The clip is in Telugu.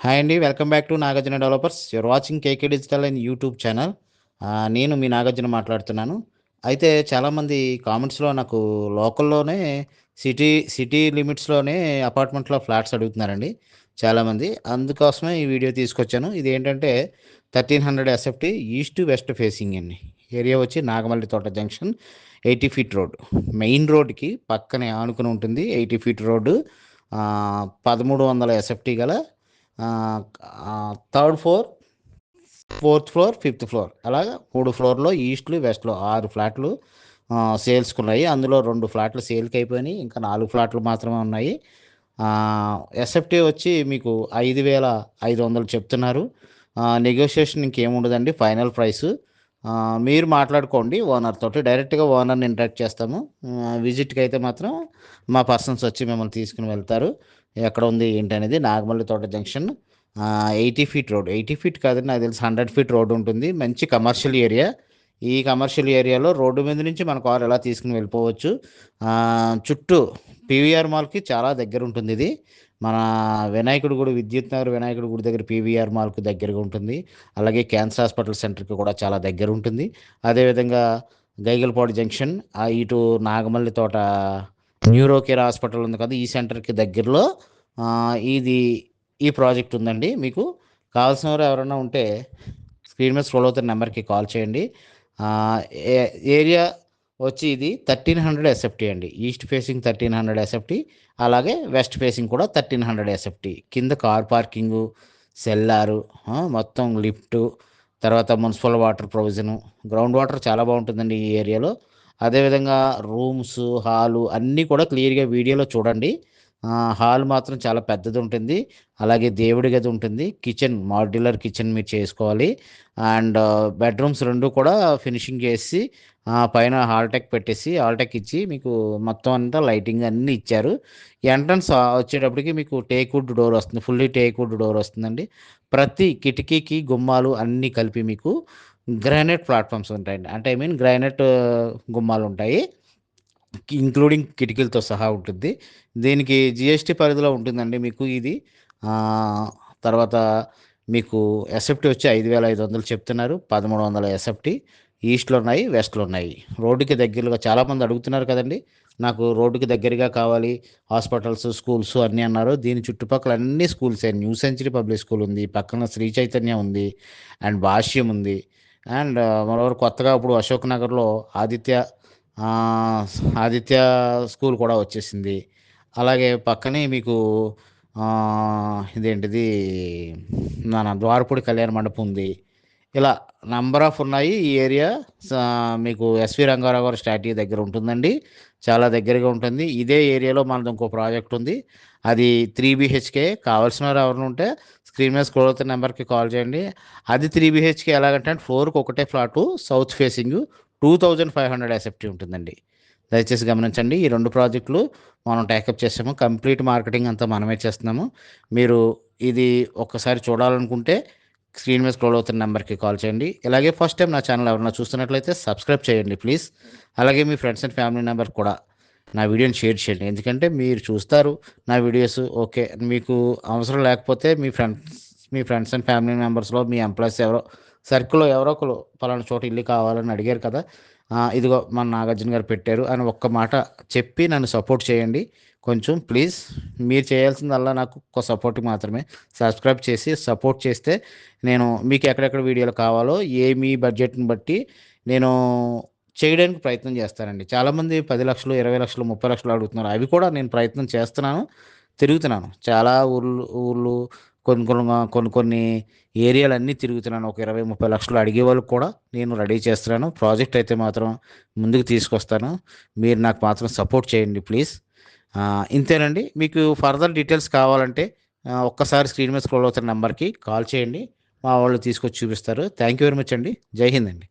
హాయ్ అండి. Welcome back to Nagarjuna developers. You're watching KK digital and YouTube channel. నేను మీ నాగార్జున మాట్లాడుతున్నాను. అయితే చాలామంది కామెంట్స్‌లో నాకు లోకల్‌లోనే సిటీ సిటీ లిమిట్స్‌లోనే అపార్ట్మెంట్‌లో ఫ్లాట్స్ అడుగుతున్నారండి చాలామంది. అందుకోసమే ఈ వీడియో తీసుకొచ్చాను. ఇదేంటంటే 1300 ఎస్ఎఫ్టీ ఈస్ట్ వెస్ట్ ఫేసింగ్ అండి. ఏరియా వచ్చి నాగమల్లి తోట జంక్షన్ 80 ఫీట్ రోడ్. మెయిన్ రోడ్‌కి పక్కనే ఆనుకుని ఉంటుంది 80 ఫీట్ రోడ్డు. 1300 ఎస్ఎఫ్టీ గల third floor, fourth floor, fifth floor అలాగా 3 ఫ్లోర్‌లో ఈస్ట్‌లో, వెస్ట్‌లో 6 ఫ్లాట్లు సేల్స్‌కున్నాయి. అందులో 2 ఫ్లాట్లు సేల్‌కి అయిపోయినాయి. ఇంకా 4 ఫ్లాట్లు మాత్రమే ఉన్నాయి. ఎస్ఎఫ్టీ వచ్చి మీకు 5,500 చెప్తున్నారు. నెగోషియేషన్ ఇంకేముండదండి. Final price. మీరు మాట్లాడుకోండి ఓనర్ తోటి. డైరెక్ట్‌గా ఓనర్‌ని ఇంటరాక్ట్ చేస్తాము. విజిట్‌కి అయితే మాత్రం మా పర్సన్స్ వచ్చి మిమ్మల్ని తీసుకొని వెళ్తారు. ఎక్కడ ఉంది ఏంటనేది నాగమల్లి తోట జంక్షన్ 80 ఫీట్ రోడ్. 80 ఫీట్ కాదండి, నాకు తెలిసి 100 ఫీట్ రోడ్ ఉంటుంది. మంచి కమర్షియల్ ఏరియా. ఈ కమర్షియల్ ఏరియాలో రోడ్డు మీద నుంచి మన కారు ఎలా తీసుకుని వెళ్ళిపోవచ్చు. చుట్టూ పీవీఆర్ మాల్‌కి చాలా దగ్గర ఉంటుంది ఇది. మన వినాయకుడి గుడి, విద్యుత్ నగర్ వినాయకుడి గుడి దగ్గర పీవీఆర్ మాల్‌కి దగ్గరగా ఉంటుంది. అలాగే క్యాన్సర్ హాస్పిటల్ సెంటర్‌కి కూడా చాలా దగ్గర ఉంటుంది. అదేవిధంగా గైగలపాడు జంక్షన్ ఇటు నాగమల్లి తోట న్యూరో కేర్ హాస్పిటల్ ఉంది కదా, ఈ సెంటర్‌కి దగ్గరలో ఇది ఈ ప్రాజెక్ట్ ఉందండి. మీకు కావాల్సిన వారు ఎవరైనా ఉంటే స్క్రీన్ మీద స్క్రోల్ అవుతున్న నెంబర్కి కాల్ చేయండి. ఆహ్, ఏ ఏరియా వచ్చి ఇది 1300 ఎస్ఎఫ్టీ అండి. East facing 1300 SFT. అలాగే వెస్ట్ ఫేసింగ్ కూడా 1300 ఎస్ఎఫ్టీ. కింద కార్ పార్కింగు, సెల్లారు, మొత్తం లిఫ్టు, తర్వాత municipal water provision, ground water చాలా బాగుంటుందండి ఈ ఏరియాలో. అదేవిధంగా రూమ్స్, హాలు అన్నీ కూడా క్లియర్‌గా వీడియోలో చూడండి. హాల్ మాత్రం చాలా పెద్దది ఉంటుంది. అలాగే దేవుడి గది ఉంటుంది. కిచెన్ మాడ్యులర్ కిచెన్ మీరు చేసుకోవాలి. అండ్ బెడ్‌రూమ్స్ 2 కూడా ఫినిషింగ్ చేసి పైన హాల్‌టెక్ పెట్టేసి హాల్‌టెక్ ఇచ్చి మీకు మొత్తం అంతా లైటింగ్ అన్నీ ఇచ్చారు. ఎంట్రన్స్ వచ్చేటప్పటికి మీకు టేక్ వుడ్ డోర్ వస్తుంది. ఫుల్లీ టేక్ వుడ్ డోర్ వస్తుందండి. ప్రతి కిటికీకి గుమ్మాలు అన్నీ కలిపి మీకు గ్రానైట్ ప్లాట్‌ఫార్మ్స్ ఉంటాయండి. అంటే ఐ మీన్ గ్రానైట్ గుమ్మాలుంటాయి. ఇంక్లూడింగ్ కిటికీలతో సహా ఉంటుంది. దీనికి జీఎస్టీ పరిధిలో ఉంటుందండి మీకు ఇది. ఆహ్, తర్వాత మీకు ఎస్ఎఫ్టీ వచ్చి 5,500 చెప్తున్నారు. 1,300 ఎస్ఎఫ్టీ. ఈస్ట్‌లో ఉన్నాయి, వెస్ట్‌లో ఉన్నాయి. రోడ్డుకి దగ్గరగా చాలామంది అడుగుతున్నారు కదండీ! నాకు రోడ్డుకి దగ్గరగా కావాలి. హాస్పిటల్స్, స్కూల్స్ అన్నీ అన్నారు. దీని చుట్టుపక్కల అన్నీ స్కూల్సే. న్యూ సెంచరీ పబ్లిక్ స్కూల్ ఉంది. పక్కన శ్రీ చైతన్య ఉంది. అండ్ భాష్యం ఉంది. అండ్ మరోవర్ కొత్తగా ఇప్పుడు అశోక్ నగర్‌లో ఆదిత్య ఆదిత్య స్కూల్ కూడా వచ్చేసింది. అలాగే పక్కనే మీకు ఇదేంటిది మన ద్వారపూడి కళ్యాణ మండపం ఉంది. ఇలా నంబర్ ఆఫ్ ఉన్నాయి. ఈ ఏరియా సా మీకు ఎస్వి రంగారావు గారి స్టాట్యూ దగ్గర ఉంటుందండి. చాలా దగ్గరగా ఉంటుంది. ఇదే ఏరియాలో మనది ఇంకో ప్రాజెక్ట్ ఉంది. అది 3 బీహెచ్‌కే. కావాల్సిన వారు ఎవరైనా ఉంటే స్క్రీన్ మీద స్క్రోల్ అవుతున్న నెంబర్‌కి కాల్ చేయండి. అది 3 బీహెచ్‌కే ఎలాగంటే ఫ్లోర్‌కి ఒకటే ఫ్లాటు సౌత్ ఫేసింగు 2500 ఎస్ఎఫ్టీ ఉంటుందండి. దయచేసి గమనించండి. ఈ 2 ప్రాజెక్టులు మనం టేకప్ చేసాము. కంప్లీట్ మార్కెటింగ్ అంతా మనమే చేస్తున్నాము. మీరు ఇది ఒక్కసారి చూడాలనుకుంటే స్క్రీన్ మీద స్క్రోల్ అవుతున్న నెంబర్‌కి కాల్ చేయండి. ఇలాగే ఫస్ట్ టైం నా ఛానల్ ఎవరైనా చూస్తున్నట్లయితే సబ్స్క్రైబ్ చేయండి ప్లీజ్. అలాగే మీ ఫ్రెండ్స్ అండ్ ఫ్యామిలీ మెంబర్‌కి కూడా నా వీడియోని షేర్ చేయండి. ఎందుకంటే మీరు చూస్తారు నా వీడియోస్, ఓకే. మీకు అవసరం లేకపోతే మీ ఫ్రెండ్స్ అండ్ ఫ్యామిలీ మెంబర్స్‌లో మీ ఎంప్లాయీస్ ఎవరో సర్కిల్‌లో ఎవరో ఒకళ్ళు పలానా చోట ఇల్లు కావాలని అడిగారు కదా, ఇదిగో మన నాగార్జున గారు పెట్టారు అని ఒక్క మాట చెప్పి నన్ను సపోర్ట్ చేయండి కొంచెం ప్లీజ్. మీరు చేయాల్సిందల్లా నాకు ఒక సపోర్ట్ మాత్రమే. సబ్స్క్రైబ్ చేసి సపోర్ట్ చేస్తే నేను మీకు ఎక్కడెక్కడ వీడియోలు కావాలో మీ బడ్జెట్‌ని బట్టి నేను చేయడానికి ప్రయత్నం చేస్తానండి. చాలామంది 10,00,000, 20,00,000, 30,00,000 అడుగుతున్నారు. అవి కూడా నేను ప్రయత్నం చేస్తున్నాను. తిరుగుతున్నాను. చాలా ఊర్లు కొన్ని ఏరియాలన్నీ తిరుగుతున్నాను. ఒక 20, 30 లక్షలు అడిగే వాళ్ళకి కూడా నేను రెడీ చేస్తున్నాను. ప్రాజెక్ట్ అయితే మాత్రం ముందుకు తీసుకొస్తాను. మీరు నాకు మాత్రం సపోర్ట్ చేయండి ప్లీజ్. ఇంతేనండి. మీకు ఫర్దర్ డీటెయిల్స్ కావాలంటే ఒక్కసారి స్క్రీన్ మీద స్క్రోల్ అవుతున్న నంబర్‌కి కాల్ చేయండి. మా వాళ్ళు తీసుకొచ్చి చూపిస్తారు. థాంక్ యూ వెరీ మచ్ అండి. జై హింద్ అండి.